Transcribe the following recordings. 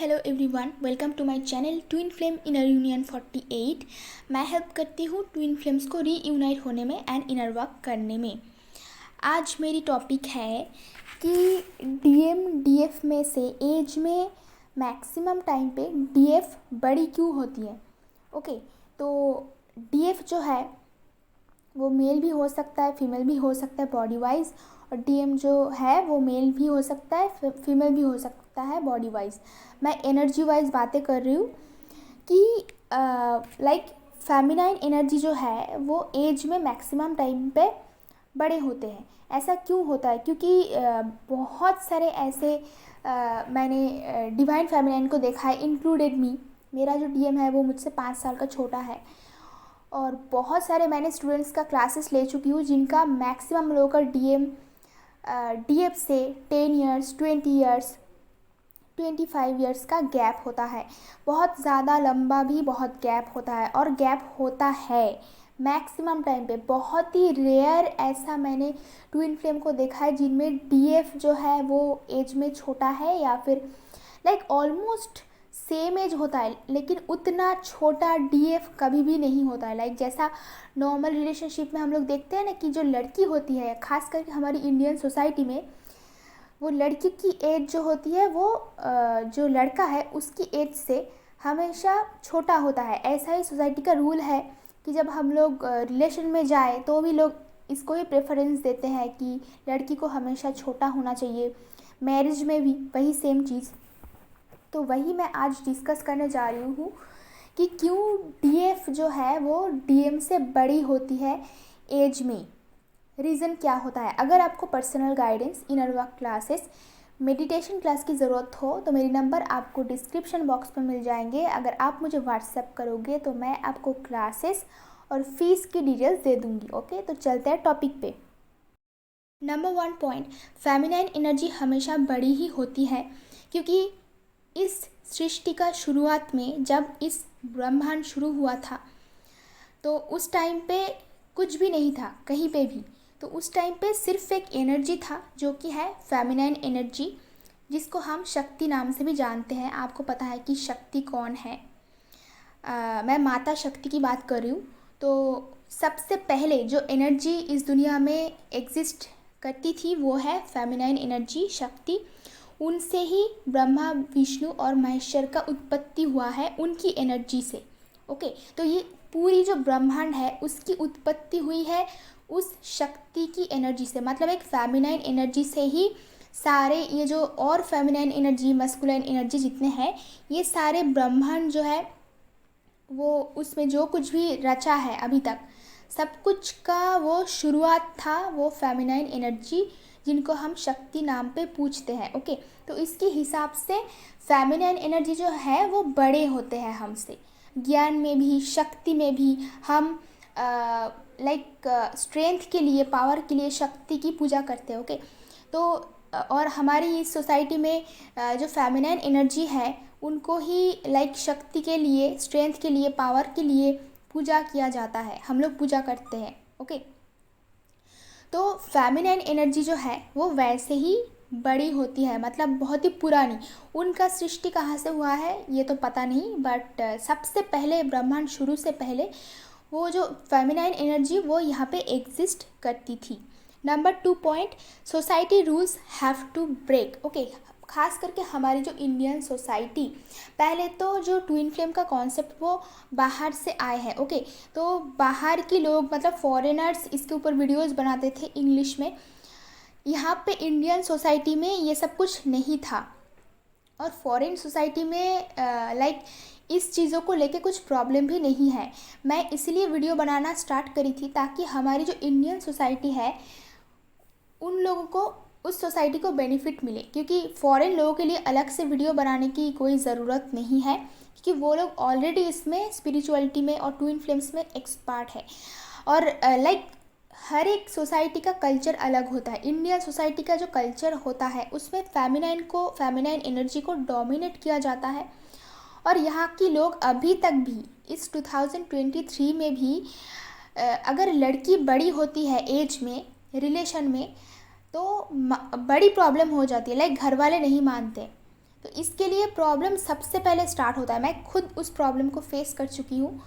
Hello everyone, welcome to my channel twin flame inner union 48। मैं help करती हूँ twin flames को reunite होने में एंड इनर वर्क करने में। आज मेरी टॉपिक है कि डीएम डीएफ में से एज में मैक्सिमम टाइम पे डीएफ बड़ी क्यों होती है। ओके, तो डीएफ जो है वो मेल भी हो सकता है, फीमेल भी हो सकता है बॉडी वाइज, और डीएम जो है वो मेल भी हो सकता है, फीमेल भी हो सकता है बॉडी वाइज। मैं एनर्जी वाइज बातें कर रही हूँ कि लाइक फेमिनाइन एनर्जी जो है वो एज में मैक्सिमम टाइम पे बड़े होते हैं। ऐसा क्यों होता है? क्योंकि बहुत सारे ऐसे मैंने डिवाइन फेमिनाइन को देखा है, इंक्लूडेड मी। मेरा जो डीएम है वो मुझसे 5 साल का छोटा है, और बहुत सारे मैंने स्टूडेंट्स का क्लासेस ले चुकी हूँ जिनका मैक्सिमम लोगों का डीएफ से 10 इयर्स, 20 इयर्स, 25 इयर्स का गैप होता है। बहुत ज़्यादा लंबा भी बहुत गैप होता है, और गैप होता है मैक्सिमम टाइम पे। बहुत ही रेयर ऐसा मैंने ट्विन फ्लेम को देखा है जिनमें डीएफ जो है वो एज में छोटा है, या फिर लाइक ऑलमोस्ट सेम एज होता है, लेकिन उतना छोटा डीएफ कभी भी नहीं होता है। लाइक जैसा नॉर्मल रिलेशनशिप में हम लोग देखते हैं ना कि जो लड़की होती है, खास करके हमारी इंडियन सोसाइटी में, वो लड़की की एज जो होती है वो जो लड़का है उसकी एज से हमेशा छोटा होता है। ऐसा ही सोसाइटी का रूल है कि जब हम लोग रिलेशन में जाए तो भी लोग इसको ही प्रेफरेंस देते हैं कि लड़की को हमेशा छोटा होना चाहिए। मैरिज में भी वही सेम चीज़। तो वही मैं आज डिस्कस करने जा रही हूँ कि क्यों डीएफ जो है वो डीएम से बड़ी होती है एज में। रीज़न क्या होता है? अगर आपको personal guidance, inner work classes, meditation class की ज़रूरत हो तो मेरे नंबर आपको डिस्क्रिप्शन बॉक्स में मिल जाएंगे। अगर आप मुझे व्हाट्सएप करोगे तो मैं आपको क्लासेस और फीस की डिटेल्स दे दूँगी। ओके, तो चलते हैं टॉपिक पे। नंबर 1 पॉइंट, फेमिनाइन एनर्जी हमेशा बड़ी ही होती है क्योंकि इस सृष्टि का शुरुआत में जब इस ब्रह्मांड शुरू हुआ था तो उस टाइम पे कुछ भी नहीं था कहीं पे भी। तो उस टाइम पे सिर्फ एक एनर्जी था जो कि है फेमिनाइन एनर्जी, जिसको हम शक्ति नाम से भी जानते हैं। आपको पता है कि शक्ति कौन है? मैं माता शक्ति की बात कर रही हूँ। तो सबसे पहले जो एनर्जी इस दुनिया में एग्जिस्ट करती थी वो है फेमिनाइन एनर्जी, शक्ति। उनसे ही ब्रह्मा, विष्णु और महेश्वर का उत्पत्ति हुआ है, उनकी एनर्जी से। ओके, तो ये पूरी जो ब्रह्मांड है उसकी उत्पत्ति हुई है उस शक्ति की एनर्जी से। मतलब एक फेमिनाइन एनर्जी से ही सारे ये जो और फेमिनाइन एनर्जी, मस्कुलाइन एनर्जी जितने हैं, ये सारे ब्रह्मांड जो है वो उसमें जो कुछ भी रचा है अभी तक, सब कुछ का वो शुरुआत था वो फेमिनाइन एनर्जी, जिनको हम शक्ति नाम पे पूछते हैं। ओके, तो इसके हिसाब से फेमिनाइन एनर्जी जो है वो बड़े होते हैं हमसे, ज्ञान में भी, शक्ति में भी। हम लाइक स्ट्रेंथ के लिए, पावर के लिए शक्ति की पूजा करते हैं। ओके, तो और हमारी इस सोसाइटी में जो फेमिनाइन एनर्जी है उनको ही लाइक शक्ति के लिए, स्ट्रेंथ के लिए, पावर के लिए पूजा किया जाता है, हम लोग पूजा करते हैं। ओके, तो फेमिनाइन एनर्जी जो है वो वैसे ही बड़ी होती है, मतलब बहुत ही पुरानी। उनका सृष्टि कहाँ से हुआ है ये तो पता नहीं, बट सबसे पहले ब्रह्मांड शुरू से पहले वो जो फेमिनाइन एनर्जी वो यहाँ पे एग्जिस्ट करती थी। Number 2 point, society rules have to break. Okay, खास करके हमारी जो इंडियन सोसाइटी, पहले तो जो ट्विन फ्लेम का कॉन्सेप्ट वो बाहर से आए हैं। ओके, तो बाहर के लोग मतलब फॉरेनर्स इसके ऊपर वीडियोस बनाते थे इंग्लिश में। यहाँ पे इंडियन सोसाइटी में ये सब कुछ नहीं था, और फॉरेन सोसाइटी में लाइक इस चीज़ों को लेके कुछ प्रॉब्लम भी नहीं है। मैं इसलिए वीडियो बनाना स्टार्ट करी थी ताकि हमारी जो इंडियन सोसाइटी है उन लोगों को, उस सोसाइटी को बेनिफिट मिले, क्योंकि फॉरेन लोगों के लिए अलग से वीडियो बनाने की कोई ज़रूरत नहीं है, क्योंकि वो लोग ऑलरेडी इसमें स्पिरिचुअलिटी में और ट्विन फ्लेम्स में एक्सपर्ट है। और लाइक हर एक सोसाइटी का कल्चर अलग होता है। इंडियन सोसाइटी का जो कल्चर होता है उसमें फेमिनाइन एनर्जी को डोमिनेट किया जाता है, और यहाँ की लोग अभी तक भी इस 2023 में भी अगर लड़की बड़ी होती है एज में, रिलेशन में, तो बड़ी प्रॉब्लम हो जाती है। लाइक घर वाले नहीं मानते, तो इसके लिए प्रॉब्लम सबसे पहले स्टार्ट होता है। मैं खुद उस प्रॉब्लम को फेस कर चुकी हूँ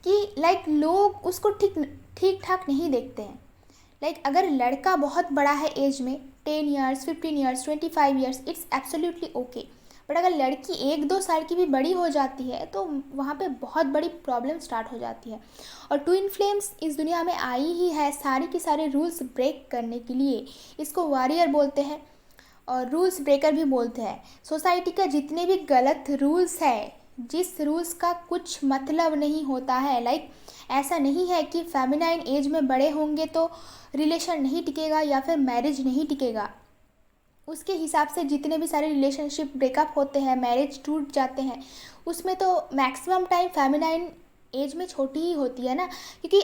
कि लोग उसको ठीक ठाक नहीं देखते हैं। अगर लड़का बहुत बड़ा है एज में, 10 years, 15 years, 25 years, it's absolutely okay. But अगर लड़की 1-2 साल की भी बड़ी हो जाती है तो वहाँ पे बहुत बड़ी प्रॉब्लम स्टार्ट हो जाती है। और ट्विन फ्लेम्स इस दुनिया में आई ही है सारी की सारे रूल्स ब्रेक करने के लिए। इसको वॉरियर बोलते हैं और रूल्स ब्रेकर भी बोलते हैं। सोसाइटी का जितने भी गलत रूल्स है, जिस रूल्स का कुछ मतलब नहीं होता है, ऐसा नहीं है कि फेमिनाइन एज में बड़े होंगे तो रिलेशन नहीं टिकेगा या फिर मैरिज नहीं टिकेगा। उसके हिसाब से जितने भी सारे रिलेशनशिप ब्रेकअप होते हैं, मैरिज टूट जाते हैं, उसमें तो मैक्सिमम टाइम फेमिनाइन एज में छोटी ही होती है ना। क्योंकि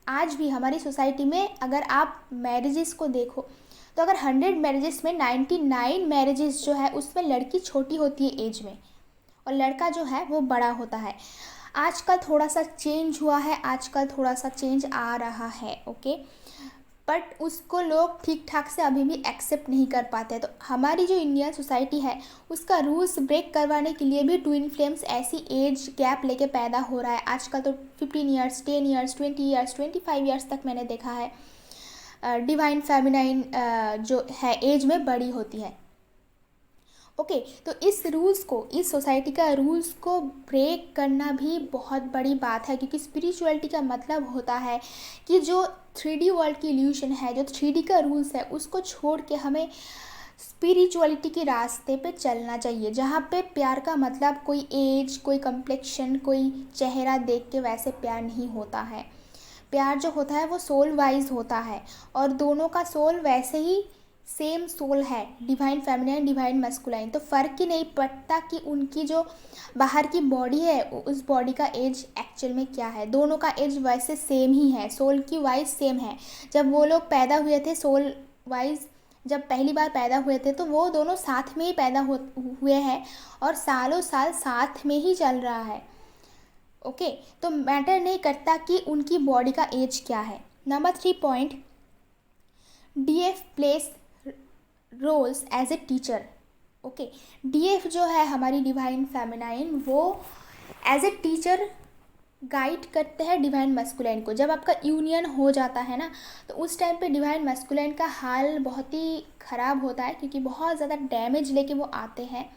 आज भी हमारी सोसाइटी में अगर आप मैरिजेस को देखो तो अगर 100 मैरिजेस में 99 मैरिजेस जो है उसमें लड़की छोटी होती है एज में और लड़का जो है वो बड़ा होता है। आजकल थोड़ा सा चेंज हुआ है, आजकल थोड़ा सा चेंज आ रहा है, ओके। बट उसको लोग ठीक ठाक से अभी भी एक्सेप्ट नहीं कर पाते। तो हमारी जो इंडियन सोसाइटी है उसका रूल्स ब्रेक करवाने के लिए भी ट्विन फ्लेम्स ऐसी एज गैप लेके पैदा हो रहा है। आजकल तो 15 ईयर्स, 10 ईयर्स, 20 ईयर्स, 25 ईयर्स तक मैंने देखा है डिवाइन फेमिनाइन जो है एज में बड़ी होती है, ओके। तो इस सोसाइटी का रूल्स को ब्रेक करना भी बहुत बड़ी बात है। क्योंकि स्पिरिचुअलिटी का मतलब होता है कि जो 3D वर्ल्ड की इल्यूशन है, जो 3D का रूल्स है, उसको छोड़ के हमें स्पिरिचुअलिटी के रास्ते पे चलना चाहिए, जहाँ पे प्यार का मतलब कोई एज, कोई कम्प्लेक्शन, कोई चेहरा देख के वैसे प्यार नहीं होता है। प्यार जो होता है वो सोल वाइज होता है और दोनों का सोल वैसे ही सेम सोल है, डिवाइन फेमिनाइन, डिवाइन मस्कुलाइन। तो फ़र्क ही नहीं पड़ता कि उनकी जो बाहर की बॉडी है उस बॉडी का एज एक्चुअल में क्या है। दोनों का एज वैसे सेम ही है, सोल की वाइज सेम है। जब वो लोग पैदा हुए थे सोल वाइज, जब पहली बार पैदा हुए थे तो वो दोनों साथ में ही पैदा हुए हैं और सालों साल साथ में ही चल रहा है, ओके। तो मैटर नहीं करता कि उनकी बॉडी का एज क्या है। Number 3 point, DF place roles as a teacher, okay. DF जो है हमारी डिवाइन फेमिनाइन, वो एज ए टीचर गाइड करते हैं डिवाइन मस्कुलाइन को। जब आपका यूनियन हो जाता है ना तो उस टाइम पे डिवाइन मस्कुलाइन का हाल बहुत ही ख़राब होता है, क्योंकि बहुत ज़्यादा डैमेज लेके वो आते हैं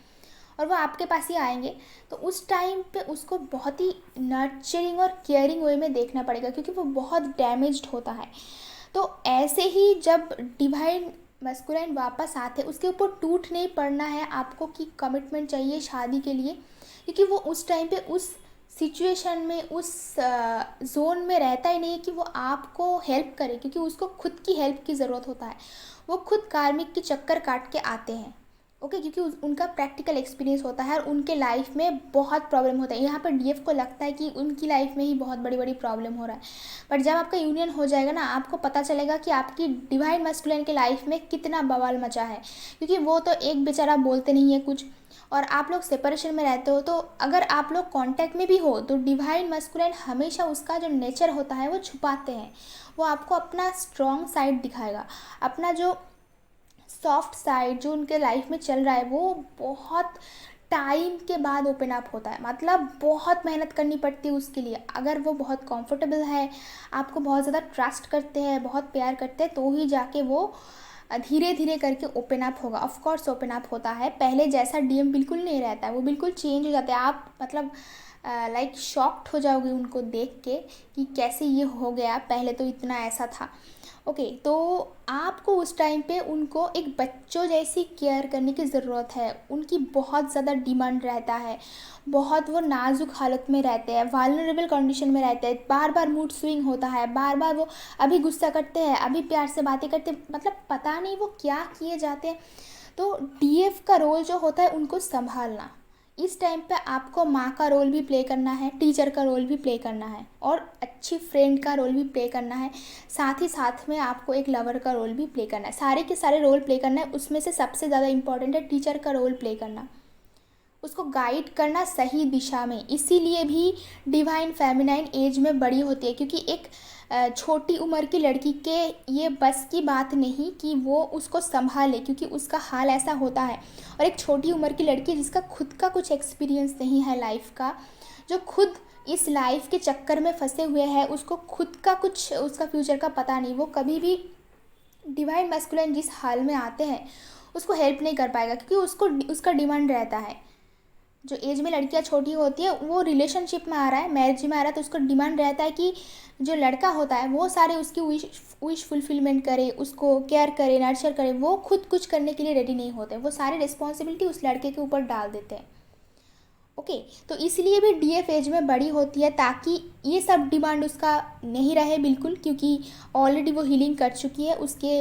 और वो आपके पास ही आएंगे। तो उस टाइम पे उसको बहुत ही नर्चरिंग और केयरिंग वे में देखना पड़ेगा, क्योंकि वो बहुत डैमेज्ड होता है। तो ऐसे ही जब डिवाइन मस्कुलाइन वापस आते, उसके ऊपर टूट नहीं पड़ना है आपको कि कमिटमेंट चाहिए शादी के लिए, क्योंकि वो उस टाइम पे उस सिचुएशन में, उस जोन में रहता ही नहीं कि वो आपको हेल्प करे, क्योंकि उसको खुद की हेल्प की ज़रूरत होता है। वो खुद कार्मिक की चक्कर काट के आते हैं, ओके। क्योंकि उनका प्रैक्टिकल एक्सपीरियंस होता है और उनके लाइफ में बहुत प्रॉब्लम होता है। यहाँ पर DF को लगता है कि उनकी लाइफ में ही बहुत बड़ी बड़ी प्रॉब्लम हो रहा है, बट जब आपका यूनियन हो जाएगा ना आपको पता चलेगा कि आपकी डिवाइन मस्कुलाइन के लाइफ में कितना बवाल मचा है। क्योंकि वो तो एक बेचारा बोलते नहीं है कुछ, और आप लोग सेपरेशन में रहते हो। तो अगर आप लोग कांटेक्ट में भी हो तो डिवाइन मस्कुलाइन हमेशा उसका जो नेचर होता है वो छुपाते हैं। वो आपको अपना स्ट्रॉन्ग साइड दिखाएगा, अपना जो सॉफ्ट साइड जो उनके लाइफ में चल रहा है वो बहुत टाइम के बाद ओपन अप होता है। मतलब बहुत मेहनत करनी पड़ती है उसके लिए। अगर वो बहुत कंफर्टेबल है, आपको बहुत ज़्यादा ट्रस्ट करते हैं, बहुत प्यार करते हैं, तो ही जाके वो धीरे धीरे करके ओपन अप होगा। ऑफ कोर्स ओपन अप होता है, पहले जैसा DM बिल्कुल नहीं रहता है, वो बिल्कुल चेंज हो जाते हैं। आप मतलब शॉक्ड हो जाओगे उनको देख के कि कैसे ये हो गया, पहले तो इतना ऐसा था, ओके। तो आपको उस टाइम पे उनको एक बच्चों जैसी केयर करने की ज़रूरत है। उनकी बहुत ज़्यादा डिमांड रहता है, बहुत वो नाजुक हालत में रहते हैं, वाल्नरेबल कंडीशन में रहते हैं, बार बार मूड स्विंग होता है, बार बार वो अभी गुस्सा करते हैं, अभी प्यार से बातें करते हैं, मतलब पता नहीं वो क्या किए जाते हैं। तो DF का रोल जो होता है उनको संभालना। इस टाइम पे आपको माँ का रोल भी प्ले करना है, टीचर का रोल भी प्ले करना है और अच्छी फ्रेंड का रोल भी प्ले करना है। साथ ही साथ में आपको एक लवर का रोल भी प्ले करना है। सारे के सारे रोल प्ले करना है, उसमें से सबसे ज़्यादा इम्पॉर्टेंट है टीचर का रोल प्ले करना, उसको गाइड करना सही दिशा में। इसीलिए भी डिवाइन फेमिनाइन एज में बड़ी होती है, क्योंकि एक छोटी उम्र की लड़की के ये बस की बात नहीं कि वो उसको संभाले, क्योंकि उसका हाल ऐसा होता है। और एक छोटी उम्र की लड़की जिसका खुद का कुछ एक्सपीरियंस नहीं है लाइफ का, जो खुद इस लाइफ के चक्कर में फंसे हुए हैं, उसको खुद का कुछ उसका फ्यूचर का पता नहीं, वो कभी भी डिवाइन मैस्कुलिन जिस हाल में आते हैं उसको हेल्प नहीं कर पाएगा, क्योंकि उसका डिमांड रहता है। जो एज में लड़कियां छोटी होती है वो रिलेशनशिप में आ रहा है, मैरिज में आ रहा है, तो उसको डिमांड रहता है कि जो लड़का होता है वो सारे उसकी विश फुलफिलमेंट करे, उसको केयर करे, नर्चर करे। वो खुद कुछ करने के लिए रेडी नहीं होते, वो सारी रिस्पॉन्सिबिलिटी उस लड़के के ऊपर डाल देते हैं। ओके, तो इसलिए भी डीएफ एज में बड़ी होती है, ताकि ये सब डिमांड उसका नहीं रहे बिल्कुल, क्योंकि ऑलरेडी वो हीलिंग कर चुकी है। उसके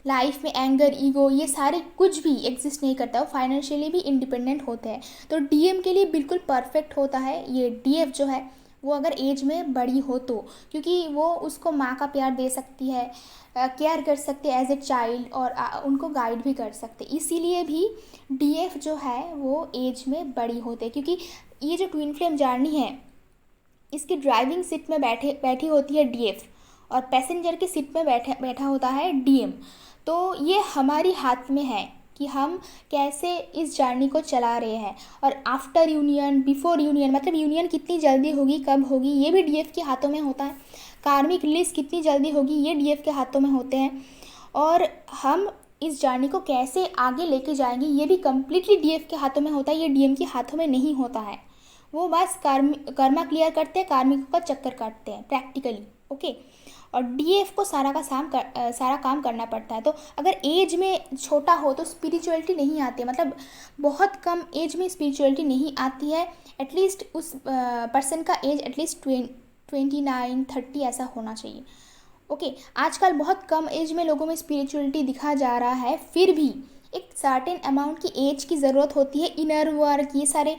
लाइफ में एंगर, ईगो, ये सारे कुछ भी एग्जिस्ट नहीं करता, वो फाइनेंशियली भी इंडिपेंडेंट होते हैं। तो डीएम के लिए बिल्कुल परफेक्ट होता है ये डीएफ जो है, वो अगर एज में बड़ी हो तो, क्योंकि वो उसको माँ का प्यार दे सकती है, केयर कर सकते हैं एज ए चाइल्ड, और उनको गाइड भी कर सकते। इसीलिए भी डीएफ जो है वो एज में बड़ी होते हैं, क्योंकि ये जो ट्विन फ्लेम जर्नी है, इसकी ड्राइविंग सीट में बैठी होती है डीएफ, और पैसेंजर की सीट में बैठा होता है डीएम। तो ये हमारी हाथ में है कि हम कैसे इस जर्नी को चला रहे हैं। और आफ्टर यूनियन, बिफोर यूनियन, मतलब यूनियन कितनी जल्दी होगी, कब होगी, ये भी डीएफ के हाथों में होता है। कार्मिक रिलीज कितनी जल्दी होगी, ये डीएफ के हाथों में होते हैं। और हम इस जर्नी को कैसे आगे लेके जाएंगे, ये भी कम्प्लीटली डीएफ के हाथों में होता है, ये डीएम के हाथों में नहीं होता है। वो बस कर्मा क्लियर करते हैं, कार्मिकों का चक्कर काटते हैं प्रैक्टिकली। ओके, और डीएफ को सारा काम करना पड़ता है। तो अगर एज में छोटा हो तो स्पिरिचुअलिटी नहीं आती है, मतलब बहुत कम एज में स्पिरिचुअलिटी नहीं आती है। एटलीस्ट उस पर्सन का एज एटलीस्ट 29-30 ऐसा होना चाहिए। ओके, आजकल बहुत कम एज में लोगों में स्पिरिचुअलिटी दिखा जा रहा है, फिर भी एक सर्टेन अमाउंट की एज की ज़रूरत होती है इनर वर्क, ये सारे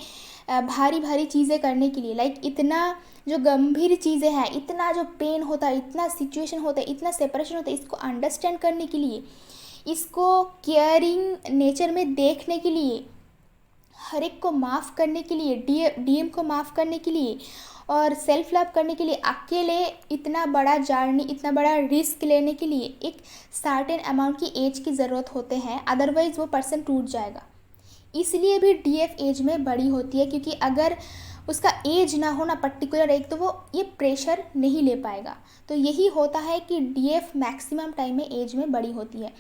भारी भारी चीज़ें करने के लिए। लाइक इतना जो गंभीर चीज़ें हैं, इतना जो पेन होता है, इतना सिचुएशन होता है, इतना सेपरेशन होता है, इसको अंडरस्टैंड करने के लिए, इसको केयरिंग नेचर में देखने के लिए, हर एक को माफ़ करने के लिए, डीएम को माफ़ करने के लिए, और सेल्फ लव करने के लिए, अकेले इतना बड़ा जर्नी, इतना बड़ा रिस्क लेने के लिए एक सर्टेन अमाउंट की एज की ज़रूरत होते हैं, अदरवाइज़ वो पर्सन टूट जाएगा। इसलिए भी डीएफ एज में बड़ी होती है, क्योंकि अगर उसका एज ना हो ना पर्टिकुलर एक, तो वो ये प्रेशर नहीं ले पाएगा। तो यही होता है कि डीएफ मैक्सिमम टाइम में एज में बड़ी होती है।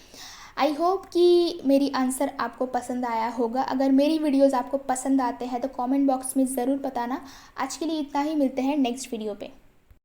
आई होप कि मेरी आंसर आपको पसंद आया होगा। अगर मेरी वीडियोज़ आपको पसंद आते हैं तो कमेंट बॉक्स में ज़रूर बताना। आज के लिए इतना ही, मिलते हैं नेक्स्ट वीडियो पे।